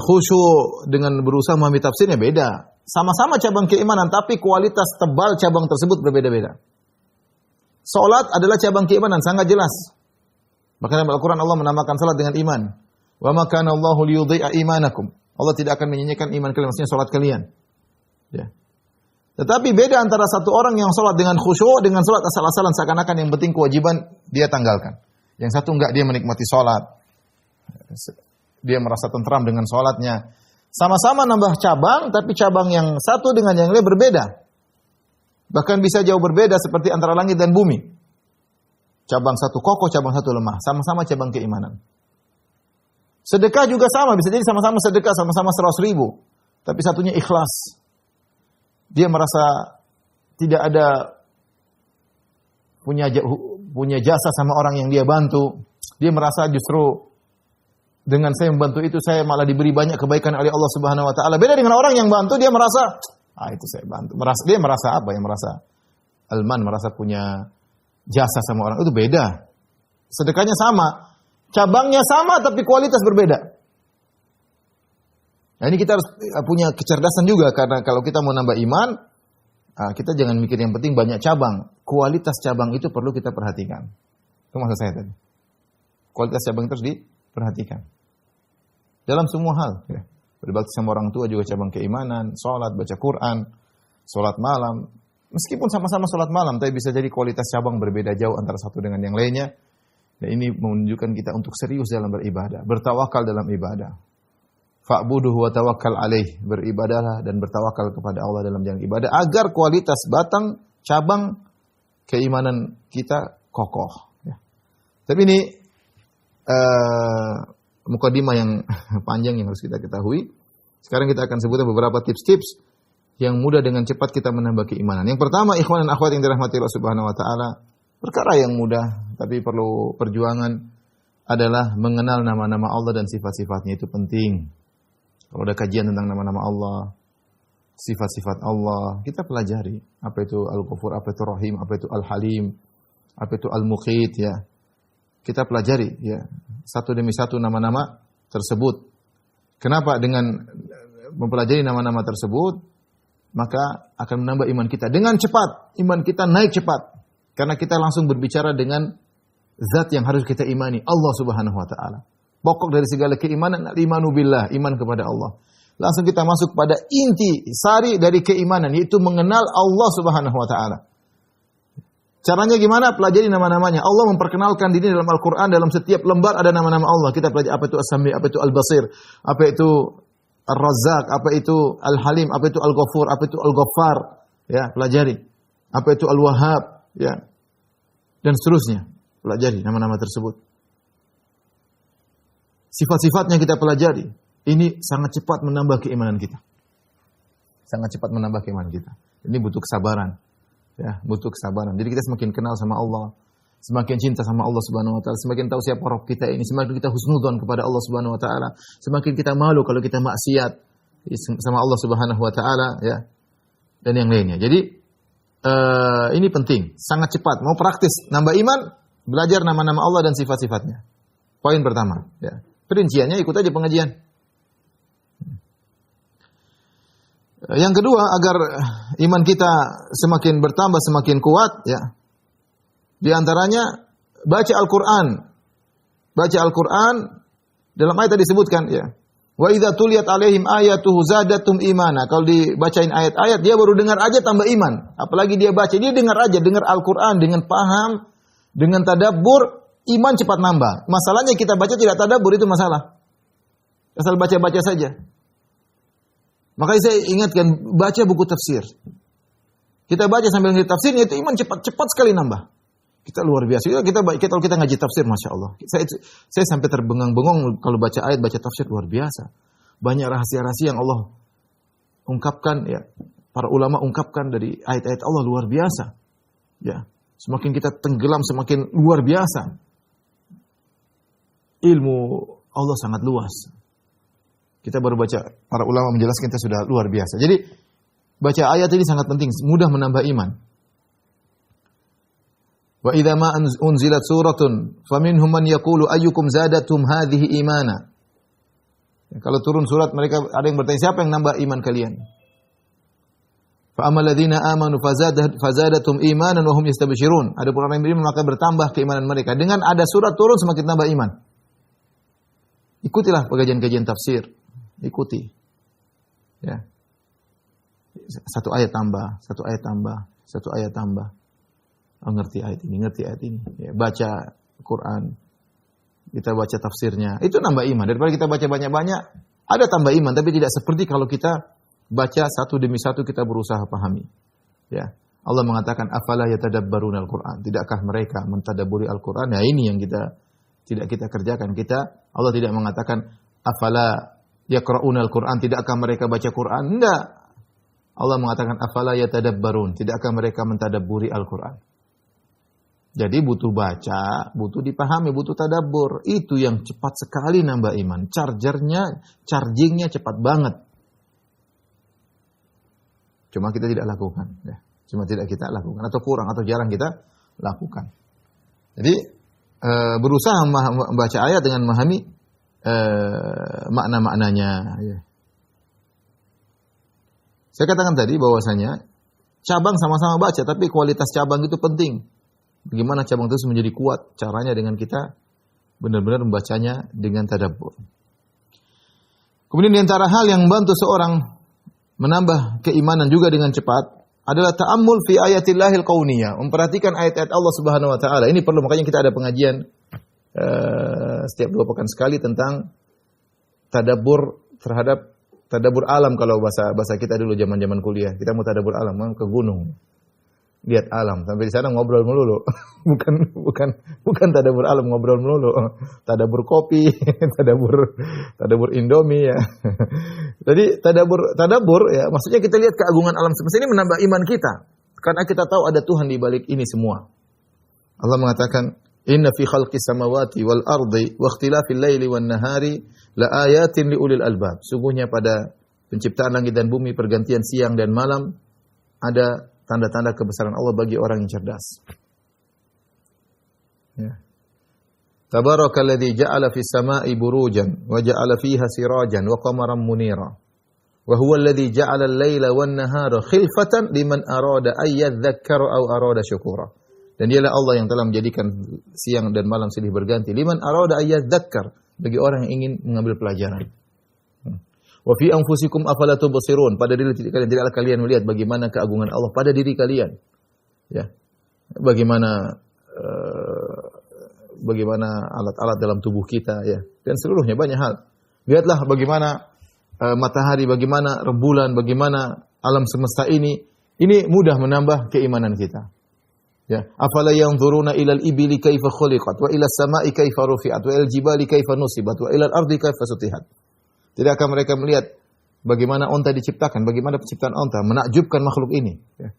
khusyuk, dengan berusaha memahami tafsirnya beda. Sama-sama cabang keimanan, tapi kualitas tebal cabang tersebut berbeda-beda. Salat adalah cabang keimanan, sangat jelas. Bahkan dalam Al-Quran Allah menamakan salat dengan iman. Wa ma kana Allahu liyudhi'a imanakum. Allah tidak akan menyanyiakan iman kalian, maksudnya salat kalian. Ya. Tetapi beda antara satu orang yang salat dengan khusyuk dengan salat asal-asalan seakan-akan yang penting kewajiban dia tanggalkan. Yang satu enggak, dia menikmati salat. Dia merasa tentram dengan salatnya. Sama-sama nambah cabang, tapi cabang yang satu dengan yang lain berbeda. Bahkan bisa jauh berbeda seperti antara langit dan bumi. Cabang satu kokoh, cabang satu lemah. Sama-sama cabang keimanan. Sedekah juga sama, bisa jadi sama-sama sedekah, sama-sama 100.000. Tapi satunya ikhlas. Dia merasa tidak ada punya jasa sama orang yang dia bantu. Dia merasa justru dengan saya membantu itu saya malah diberi banyak kebaikan oleh Allah Subhanahu wa taala. Beda dengan orang yang bantu, dia merasa itu saya bantu. Dia merasa apa? Yang merasa alman, merasa punya jasa sama orang. Itu beda. Sedekahnya sama, cabangnya sama tapi kualitas berbeda. Nah, ini kita harus punya kecerdasan juga, karena kalau kita mau nambah iman, kita jangan mikir yang penting banyak cabang. Kualitas cabang itu perlu kita perhatikan. Itu maksud saya tadi. Kualitas cabang terus diperhatikan. Dalam semua hal. Ya. Berbakti sama orang tua juga cabang keimanan. Salat, baca Quran, salat malam. Meskipun sama-sama salat malam, tapi bisa jadi kualitas cabang berbeda jauh antara satu dengan yang lainnya. Dan ini menunjukkan kita untuk serius dalam beribadah. Bertawakal dalam ibadah. Fa'buduhu wa tawakkal alaih. Beribadahlah dan bertawakal kepada Allah dalam jalan ibadah. Agar kualitas batang, cabang keimanan kita kokoh. Ya. Tapi ini mukadimah yang panjang yang harus kita ketahui. Sekarang kita akan sebutkan beberapa tips-tips yang mudah dengan cepat kita menambah keimanan. Yang pertama, ikhwan dan akhwat yang dirahmati Allah Subhanahu wa taala, perkara yang mudah tapi perlu perjuangan adalah mengenal nama-nama Allah dan sifat-sifatnya. Itu penting. Kalau ada kajian tentang nama-nama Allah, sifat-sifat Allah, kita pelajari. Apa itu Al-Ghafur, apa itu Rahim, apa itu Al-Halim, apa itu Al-Muqit, ya. Kita pelajari, ya, satu demi satu nama-nama tersebut. Kenapa? Dengan mempelajari nama-nama tersebut, maka akan menambah iman kita. Dengan cepat, iman kita naik cepat. Karena kita langsung berbicara dengan zat yang harus kita imani, Allah Subhanahu wa taala. Pokok dari segala keimanan, al-imanu billah, iman kepada Allah. Langsung kita masuk pada inti, sari dari keimanan, yaitu mengenal Allah Subhanahu wa taala. Caranya gimana? Pelajari nama-namanya. Allah memperkenalkan diri dalam Al-Quran, dalam setiap lembar ada nama-nama Allah. Kita pelajari apa itu As-Sami, apa itu Al-Basir, apa itu Ar-Razzaq, apa itu Al-Halim, apa itu Al-Ghafur, apa itu Al-Ghaffar. Ya, pelajari. Apa itu Al-Wahhab, ya. Dan seterusnya. Pelajari nama-nama tersebut. Sifat-sifatnya kita pelajari. Ini sangat cepat menambah keimanan kita. Sangat cepat menambah keimanan kita. Ini butuh kesabaran. Ya, butuh kesabaran. Jadi kita semakin kenal sama Allah, semakin cinta sama Allah Subhanahu wa taala, semakin tahu siapa Rabb kita ini, semakin kita husnudzon kepada Allah Subhanahu wa taala, semakin kita malu kalau kita maksiat sama Allah Subhanahu wa taala, ya. Dan yang lainnya. Jadi ini penting, sangat cepat. Mau praktis nambah iman, belajar nama-nama Allah dan sifat-sifatnya. Poin pertama, ya. Perinciannya ikut aja pengajian. Yang kedua, agar iman kita semakin bertambah, semakin kuat, ya. Di antaranya baca Al-Qur'an. Baca Al-Qur'an dalam ayat tadi disebutkan, ya. Wa idza tuliyat alaihim ayatuhu zadatum imana. Kalau dibacain ayat-ayat dia baru dengar aja tambah iman. Apalagi dia baca, dia dengar aja, dengar Al-Qur'an dengan paham, dengan tadabbur, iman cepat nambah. Masalahnya kita baca tidak tadabbur itu masalah. Asal baca-baca saja. Makanya saya ingatkan baca buku tafsir. Kita baca sambil ngerti tafsirnya itu iman cepat sekali nambah. Kita luar biasa. Kalau kita ngaji tafsir, Masya Allah. Saya sampai terbengang-bengong kalau baca ayat, baca tafsir, luar biasa. Banyak rahasia-rahasia yang Allah ungkapkan, ya. Para ulama ungkapkan dari ayat-ayat Allah, luar biasa. Ya. Semakin kita tenggelam, semakin luar biasa. Ilmu Allah sangat luas. Kita baru baca, para ulama menjelaskan kita sudah luar biasa. Jadi, baca ayat ini sangat penting, mudah menambah iman. Wa idza ma unzilat suratun faminhum man yaqulu ayyukum zadatum hadhihi imana. Kalau turun surat mereka ada yang bertanya siapa yang nambah iman kalian? Fa amal ladzina amanu fazadatum imanan wa hum yastabshirun. Adapun orang yang beriman maka bertambah keimanan mereka. Dengan ada surat turun semakin tambah iman. Ikutilah pengajian-kajian tafsir. Ikuti. Ya. Satu ayat tambah, satu ayat tambah, satu ayat tambah. Oh, ngerti ayat ini. Ya, baca Quran. Kita baca tafsirnya. Itu nambah iman. Daripada kita baca banyak-banyak, ada tambah iman. Tapi tidak seperti kalau kita baca satu demi satu kita berusaha pahami. Ya. Allah mengatakan, afala yatadabbaruna al-Quran. Tidakkah mereka mentadabburi Al-Quran? Nah ini yang tidak kita kerjakan. Allah tidak mengatakan, afala yaqra'una al-Quran. Tidakkah mereka baca Quran? Tidak. Allah mengatakan, afala yatadabbarun. Tidakkah mereka mentadabburi Al-Quran? Jadi butuh baca, butuh dipahami, butuh tadabbur. Itu yang cepat sekali nambah iman. Chargingnya cepat banget. Cuma kita tidak lakukan. Ya. Cuma tidak kita lakukan. Atau kurang, atau jarang kita lakukan. Jadi berusaha membaca ayat dengan memahami makna-maknanya. Ya. Saya katakan tadi bahwasanya cabang sama-sama baca, tapi kualitas cabang itu penting. Bagaimana cabang itu menjadi kuat? Caranya dengan kita benar-benar membacanya dengan tadabbur. Kemudian di antara hal yang membantu seorang menambah keimanan juga dengan cepat adalah ta'ammul fi ayatillahil qauniyah, memperhatikan ayat-ayat Allah Subhanahu wa taala. Ini perlu, makanya kita ada pengajian setiap 2 pekan sekali tentang tadabbur terhadap tadabbur alam. Kalau bahasa kita dulu zaman-zaman kuliah, kita mau tadabbur alam, ke gunung. Lihat alam, sampai di sana ngobrol melulu. bukan tadabbur alam, ngobrol melulu. Tadabbur kopi, tadabbur Indomie ya. Jadi tadabbur ya, maksudnya kita lihat keagungan alam semesta ini menambah iman kita. Karena kita tahu ada Tuhan di balik ini semua. Allah mengatakan, "Inna fi khalqis samawati wal ardi wa ikhtilafil laili wan nahari la ayatin li ulil albab." Sungguhnya pada penciptaan langit dan bumi, pergantian siang dan malam, ada tanda-tanda kebesaran Allah bagi orang yang cerdas. Ya. Tabarakalladzi ja'ala fis sama'i burujan wa ja'ala fiha sirajan wa qamaran munira. Wa huwa alladzi ja'ala al-laila wan nahara khilfatan liman arada ay yadhakkara aw arada syukura. Dan dialah Allah yang telah menjadikan siang dan malam silih berganti. Liman arada ay yadhakkar, bagi orang yang ingin mengambil pelajaran. Wa fi anfusikum afala tubsirun, pada diri kalian tidaklah kalian melihat bagaimana keagungan Allah pada diri kalian. Ya. Bagaimana alat-alat dalam tubuh kita ya, dan seluruhnya banyak hal. Lihatlah bagaimana matahari, bagaimana rembulan, bagaimana alam semesta ini mudah menambah keimanan kita. Ya, afala yanzuruna ilal ibili kaifa khuliqat wa ilas sama'i kaifa rufi'at wa ilal jibali kaifa nusibat wa ilal ardi kaifa sutihat. Tidakkah mereka melihat bagaimana onta diciptakan, bagaimana penciptaan onta, menakjubkan makhluk ini. Ya.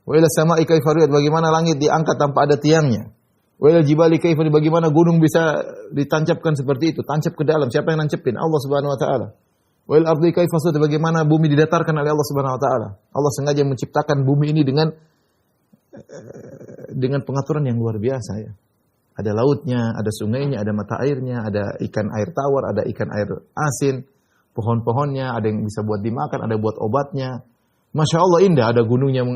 Wa ila sama'i kaifa ru'yat, bagaimana langit diangkat tanpa ada tiangnya. Wa ila jibali kaifa, bagaimana gunung bisa ditancapkan seperti itu, tancap ke dalam. Siapa yang nancapin? Allah Subhanahu wa taala. Wa ila ardi kaifa sutihat, bagaimana bumi didatarkan oleh Allah Subhanahu wa taala. Allah sengaja menciptakan bumi ini dengan pengaturan yang luar biasa ya. Ada lautnya, ada sungainya, ada mata airnya, ada ikan air tawar, ada ikan air asin, pohon-pohonnya, ada yang bisa buat dimakan, ada buat obatnya. Masya Allah indah, ada gunungnya,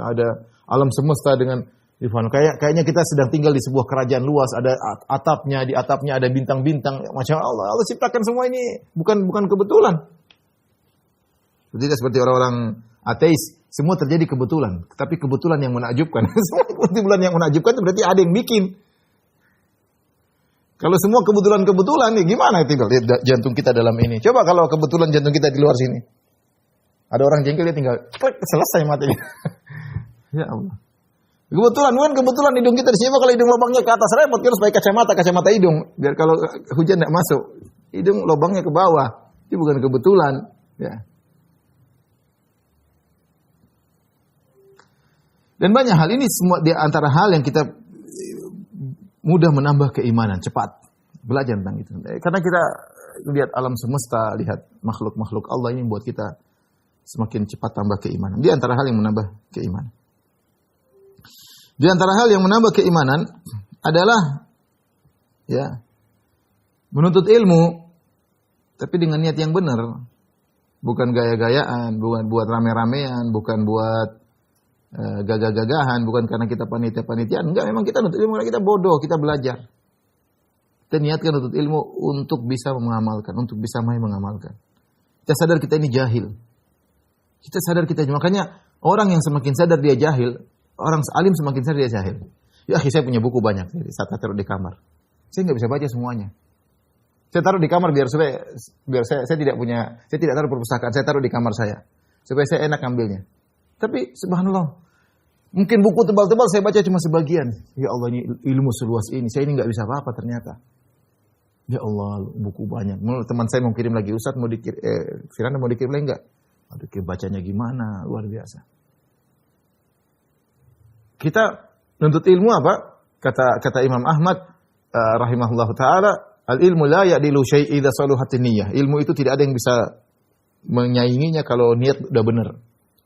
ada alam semesta dengan Rifan, kayaknya kita sedang tinggal di sebuah kerajaan luas, ada atapnya, di atapnya ada bintang-bintang. Masya Allah, Allah ciptakan semua ini bukan kebetulan. Tidak seperti orang-orang ateis, semua terjadi kebetulan, tapi kebetulan yang menakjubkan. Semua kebetulan yang menakjubkan itu berarti ada yang bikin. Kalau semua kebetulan-kebetulan, nih gimana tinggal lihat jantung kita dalam ini. Coba kalau kebetulan jantung kita di luar sini. Ada orang jengkel dia tinggal klik, selesai matinya. Ya Allah. Kebetulan hidung kita di sini, kalau hidung lubangnya ke atas repot, kita harus pakai kacamata hidung, biar kalau hujan tidak masuk. Hidung lubangnya ke bawah, itu bukan kebetulan. Ya. Dan banyak hal ini semua di antara hal yang kita mudah menambah keimanan, cepat belajar tentang itu. Karena kita lihat alam semesta, lihat makhluk-makhluk Allah ini membuat kita semakin cepat tambah keimanan. Di antara hal yang menambah keimanan. Di antara hal yang menambah keimanan adalah ya menuntut ilmu tapi dengan niat yang benar. Bukan gaya-gayaan, bukan buat rame-ramean, bukan buat gagah-gagahan, bukan karena kita panitia-panitiaan. Enggak, memang kita nuntut ilmu karena kita bodoh, kita belajar. Kita niatkan nuntut ilmu untuk bisa mengamalkan, untuk bisa mengamalkan. Kita sadar kita ini jahil. Kita sadar kita, makanya orang yang semakin sadar dia jahil, orang alim semakin sadar dia jahil. Ya, saya punya buku banyak, saya taruh di kamar. Saya nggak bisa baca semuanya. Saya taruh di kamar biar saya tidak taruh perpustakaan, saya taruh di kamar saya supaya saya enak ambilnya. Tapi subhanallah, mungkin buku tebal-tebal saya baca cuma sebagian. Ya Allah, ini ilmu seluas ini, saya ini nggak bisa apa-apa ternyata. Ya Allah, buku banyak. Teman saya mau kirim lagi, Ustaz mau dikirim, Firanda mau dikirim lagi nggak? Aduh, bacanya gimana? Luar biasa. Kita nuntut ilmu apa? Kata Imam Ahmad rahimahullahu taala, al-ilmu la ya'dilu syai' idza saluhat niyyah. Ilmu itu tidak ada yang bisa menyainginya kalau niat udah benar.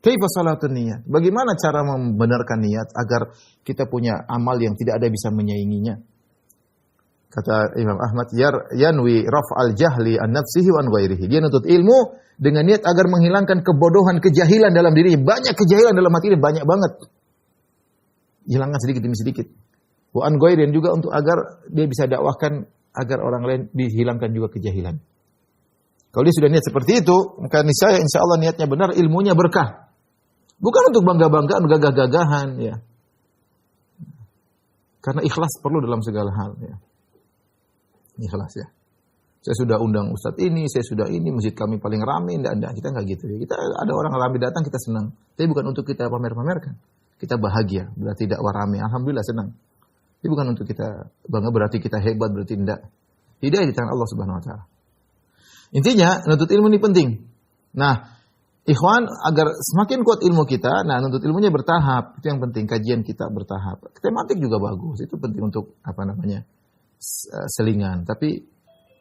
Kaifa salatun niyyah? Bagaimana cara membenarkan niat agar kita punya amal yang tidak ada bisa menyainginya? Kata Imam Ahmad, yanwi raf'al jahli an nafsihi wa an ghairihi. Dia nuntut ilmu dengan niat agar menghilangkan kebodohan, kejahilan dalam dirinya. Banyak kejahilan dalam hati ini, banyak banget. Hilangkan sedikit demi sedikit. Wa an ghairin juga untuk agar dia bisa dakwahkan agar orang lain dihilangkan juga kejahilan. Kalau dia sudah niat seperti itu, maka niscaya insyaallah niatnya benar, ilmunya berkah. Bukan untuk bangga-banggaan, gagah-gagahan ya. Karena ikhlas perlu dalam segala hal ya. Ikhlas ya. Saya sudah undang ustadz ini, saya sudah ini, masjid kami paling ramai, enggak, kita enggak gitu ya. Kita ada orang ramai datang, kita senang. Tapi bukan untuk kita pamer-pamerkan. Kita bahagia, berarti dakwah ramai, alhamdulillah senang. Tapi bukan untuk kita bangga, berarti kita hebat, berarti enggak. Hidayah di tangan Allah Subhanahu wa taala. Intinya, nuntut ilmu ini penting. Nah, ikhwan, agar semakin kuat ilmu kita, nah nuntut ilmunya bertahap, itu yang penting, kajian kita bertahap. Tematik juga bagus, itu penting untuk selingan, tapi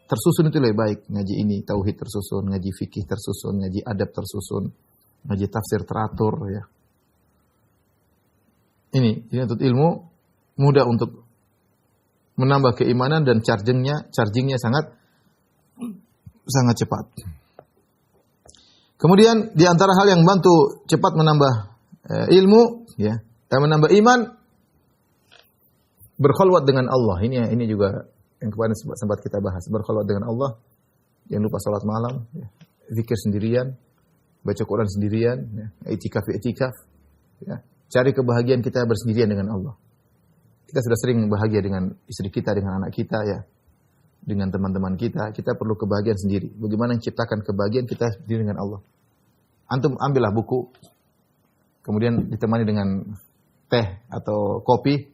tersusun itu lebih baik. Ngaji ini tauhid tersusun, ngaji fikih tersusun, ngaji adab tersusun, ngaji tafsir teratur ya. Ini nuntut ilmu mudah untuk menambah keimanan dan chargingnya sangat cepat. Kemudian di antara hal yang membantu cepat menambah ilmu ya, dan menambah iman, berkhalwat dengan Allah. Ini juga yang kemarin sempat kita bahas, berkhalwat dengan Allah. Jangan lupa salat malam, ya. Zikir sendirian, baca Quran sendirian, ya. I'tikaf ya. Cari kebahagiaan kita bersendirian dengan Allah. Kita sudah sering bahagia dengan istri kita, dengan anak kita ya, dengan teman-teman kita. Kita perlu kebahagiaan sendiri. Bagaimana menciptakan kebahagiaan kita sendiri dengan Allah? Antum ambillah buku, kemudian ditemani dengan teh atau kopi,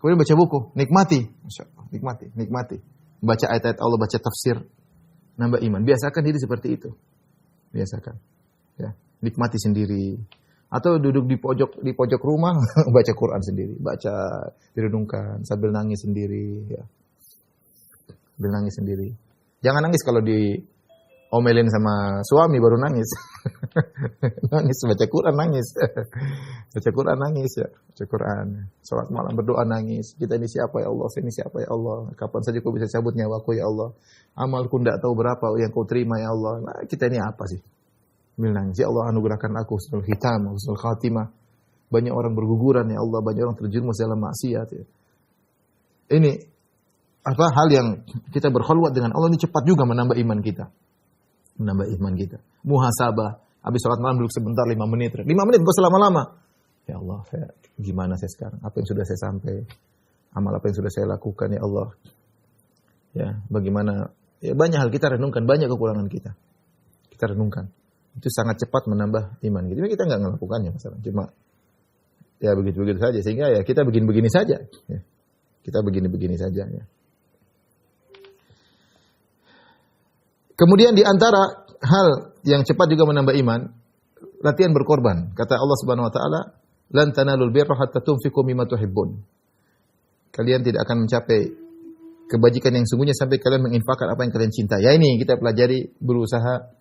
kemudian baca buku, nikmati, Masya Allah, nikmati. Baca ayat-ayat Allah, baca tafsir, nambah iman. Biasakan diri seperti itu. Biasakan. Ya, nikmati sendiri. Atau duduk di pojok rumah, baca Quran sendiri, baca, direnungkan sambil nangis sendiri, ya. Sambil nangis sendiri. Jangan nangis kalau diomelin sama suami baru nangis. Nangis baca Quran nangis. Baca Quran nangis ya, baca Quran. Salat malam berdoa nangis. Kita ini siapa ya Allah? Saya ini siapa ya Allah? Kapan saja kau bisa cabut nyawaku ya Allah? Amalku tidak tahu berapa yang kau terima ya Allah. Nah, kita ini apa sih? Nangis, ya Allah anugerahkan aku husnul hitam, husnul khatimah. Banyak orang berguguran ya Allah, banyak orang terjerumus dalam maksiat ya. Ini hal yang kita berkhulwat dengan Allah ini cepat juga menambah iman kita. Menambah iman kita. Muhasabah, habis sholat malam duduk sebentar 5 menit. 5 menit enggak usah lama-lama. Ya Allah, gimana saya sekarang? Apa yang sudah saya sampai? Amal apa yang sudah saya lakukan ya Allah? Ya, bagaimana? Ya banyak hal kita renungkan, banyak kekurangan kita. Kita renungkan. Itu sangat cepat menambah iman kita. Kita enggak melakukannya masalah. Cuma ya begitu-begitu saja sehingga ya kita begini-begini saja. Ya. Kita begini-begini saja ya. Kemudian di antara hal yang cepat juga menambah iman, latihan berkorban. Kata Allah Subhanahu wa taala, "Lan tanalul birra hatta tunfiqu mimma tuhibbun." Kalian tidak akan mencapai kebajikan yang sungguhnya sampai kalian menginfakkan apa yang kalian cintai. Ya ini kita pelajari, berusaha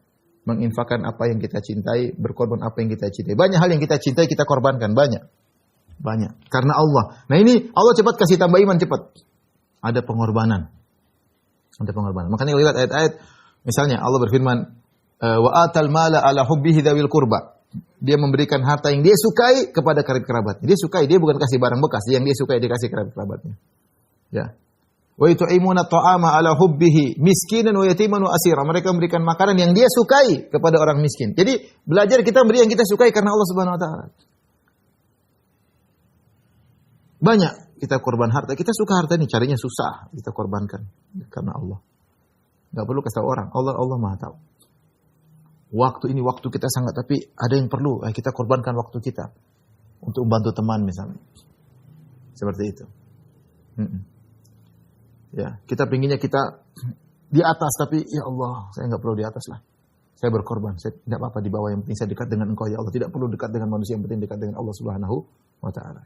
menginfakkan apa yang kita cintai, berkorban apa yang kita cintai. Banyak hal yang kita cintai kita korbankan, banyak. Banyak. Karena Allah. Nah ini Allah cepat kasih tambah iman cepat. Ada pengorbanan. Ada pengorbanan. Makanya lihat ayat-ayat, misalnya Allah berfirman, wa atal mala ala hubbihi dzawil qurba. Dia memberikan harta yang dia sukai kepada kerabat-kerabatnya. Dia sukai, dia bukan kasih barang bekas, yang dia sukai dia kasih kerabat-kerabatnya. Ya. Wa yut'imuna ta'ama ala hubbihi miskinan wa yatiman wa asira. Mereka memberikan makanan yang dia sukai kepada orang miskin. Jadi belajar kita beri yang kita sukai karena Allah Subhanahu wa taala. Banyak kita korban harta. Kita suka harta ini, carinya susah. Kita korbankan karena Allah. Enggak perlu kasih tahu orang. Allah Maha tahu. Waktu ini waktu kita sangat, tapi ada yang perlu kita korbankan waktu kita untuk membantu teman misalnya. Seperti itu. Ya, kita pinginnya kita di atas, tapi ya Allah, saya enggak perlu di atas lah. Saya berkorban, saya tidak apa-apa di bawah, yang penting saya dekat dengan Engkau ya Allah. Tidak perlu dekat dengan manusia, yang penting dekat dengan Allah Subhanahu wa taala.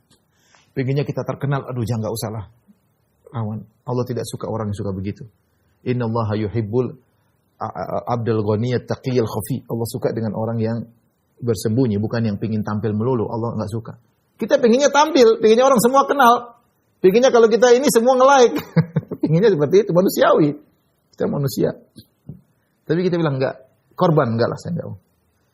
Pinginnya kita terkenal, aduh jangan enggak usah lah. Awan, Allah tidak suka orang yang suka begitu. Innallaha yuhibbul abdul ghaniyat taqiyal khafi. Allah suka dengan orang yang bersembunyi, bukan yang pingin tampil melulu. Allah enggak suka. Kita pinginnya tampil, pinginnya orang semua kenal. Pinginnya kalau kita ini semua nge-like. Pinginnya seperti itu, manusiawi. Kita manusia. Tapi kita bilang enggak, korban enggak lah, saya enggak.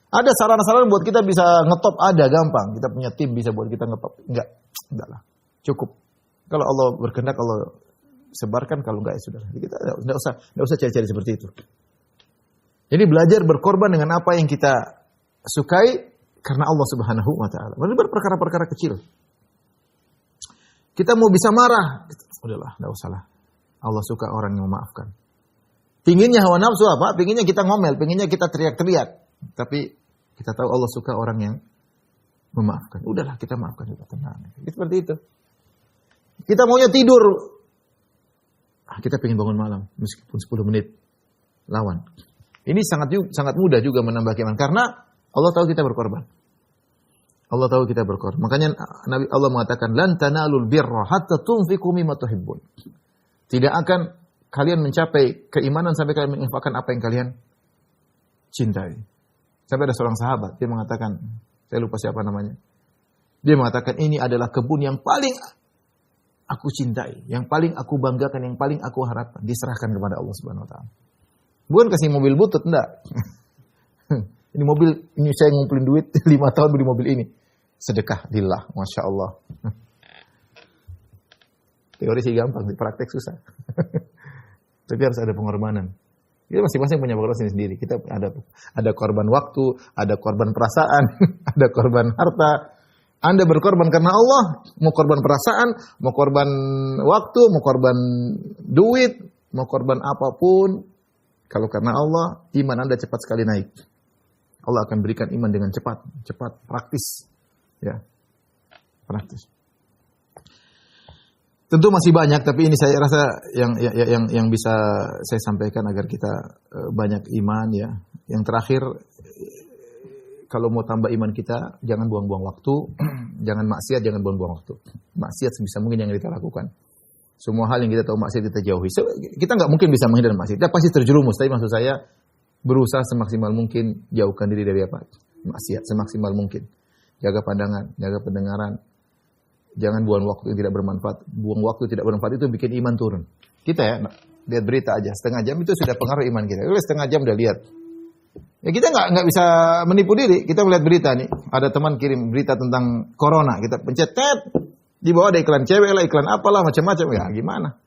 Ada sarana-sarana buat kita bisa ngetop, ada gampang. Kita punya tim bisa buat kita ngetop. Enggak lah. Cukup. Kalau Allah berkehendak, Allah sebarkan, kalau enggak ya sudah. Kita enggak usah cari-cari seperti itu. Jadi belajar berkorban dengan apa yang kita sukai karena Allah Subhanahu wa taala. Bukan perkara-perkara kecil. Kita mau bisa marah, udahlah, enggak usah lah. Allah suka orang yang memaafkan. Pinginnya hawa nafsu apa? Pinginnya kita ngomel, pinginnya kita teriak-teriak. Tapi kita tahu Allah suka orang yang memaafkan. Udahlah, kita maafkan juga, tenang. Seperti itu. Kita maunya tidur. Kita pengen bangun malam, meskipun 10 menit. Lawan. Ini sangat mudah juga menambah iman. Karena Allah tahu kita berkorban. Allah tahu kita berkorban. Makanya Nabi Allah mengatakan, lan tanalul birra hatta tunfiqu mimma tuhibbun. Tidak akan kalian mencapai keimanan sampai kalian menginfakkan apa yang kalian cintai. Sampai ada seorang sahabat, dia mengatakan, saya lupa siapa namanya. Dia mengatakan, ini adalah kebun yang paling aku cintai, yang paling aku banggakan, yang paling aku harapkan. Diserahkan kepada Allah Subhanahu wa taala. Bukan kasih mobil butut, enggak. Ini mobil, ini saya ngumpulin duit 5 tahun beli mobil ini. Sedekah lillah, Masya Allah. Teori sih gampang, praktek susah. Tapi harus ada pengorbanan. Kita masing-masing punya pengorbanan sendiri. Kita ada korban waktu, ada korban perasaan, ada korban harta. Anda berkorban karena Allah, mau korban perasaan, mau korban waktu, mau korban duit, mau korban apapun. Kalau karena Allah, iman Anda cepat sekali naik. Allah akan berikan iman dengan cepat, praktis. Ya. Praktis. Tentu masih banyak, tapi ini saya rasa yang bisa saya sampaikan agar kita banyak iman ya. Yang terakhir, kalau mau tambah iman kita, jangan buang-buang waktu, jangan maksiat, jangan buang-buang waktu. Maksiat sebisa mungkin yang kita lakukan. Semua hal yang kita tahu maksiat kita jauhi. Kita nggak mungkin bisa menghindar maksiat. Kita pasti terjerumus. Tapi maksud saya berusaha semaksimal mungkin jauhkan diri dari apa? Maksiat semaksimal mungkin. Jaga pandangan, jaga pendengaran. Jangan buang waktu yang tidak bermanfaat. Buang waktu tidak bermanfaat itu bikin iman turun. Kita ya lihat berita aja setengah jam itu sudah pengaruh iman kita. Udah setengah jam udah lihat Ya kita nggak bisa menipu diri. Kita melihat berita nih, ada teman kirim berita tentang corona, kita pencet tet, di bawah ada iklan cewek lah, iklan apalah macam-macam. Ya gimana?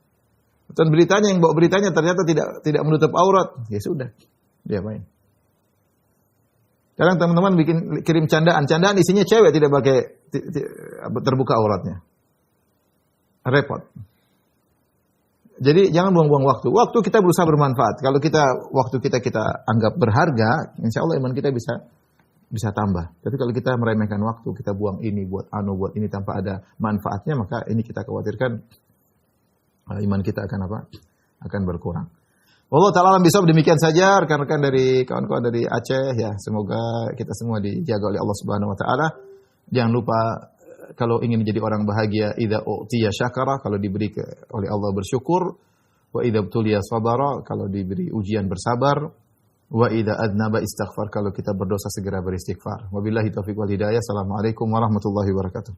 Dan beritanya yang bawa beritanya ternyata tidak menutup aurat. Ya sudah, dia main. Sekarang teman-teman kirim candaan isinya cewek tidak pakai terbuka auratnya. Repot. Jadi jangan buang-buang waktu. Waktu kita berusaha bermanfaat. Kalau waktu kita anggap berharga, insya Allah iman kita bisa tambah. Tapi kalau kita meremehkan waktu, kita buang ini buat ini tanpa ada manfaatnya, maka ini kita khawatirkan iman kita akan apa? Akan berkurang. Allah Ta'ala alam bisawab, demikian saja rekan-rekan dari kawan-kawan dari Aceh ya. Semoga kita semua dijaga oleh Allah Subhanahu wa taala. Jangan lupa kalau ingin menjadi orang bahagia, idza u'tiya syakara, kalau diberi oleh Allah bersyukur, wa idza btuliya sabara, kalau diberi ujian bersabar, wa idza adnaba istighfar, kalau kita berdosa segera beristighfar. Wabillahi taufiq wal hidayah. Assalamualaikum warahmatullahi wabarakatuh.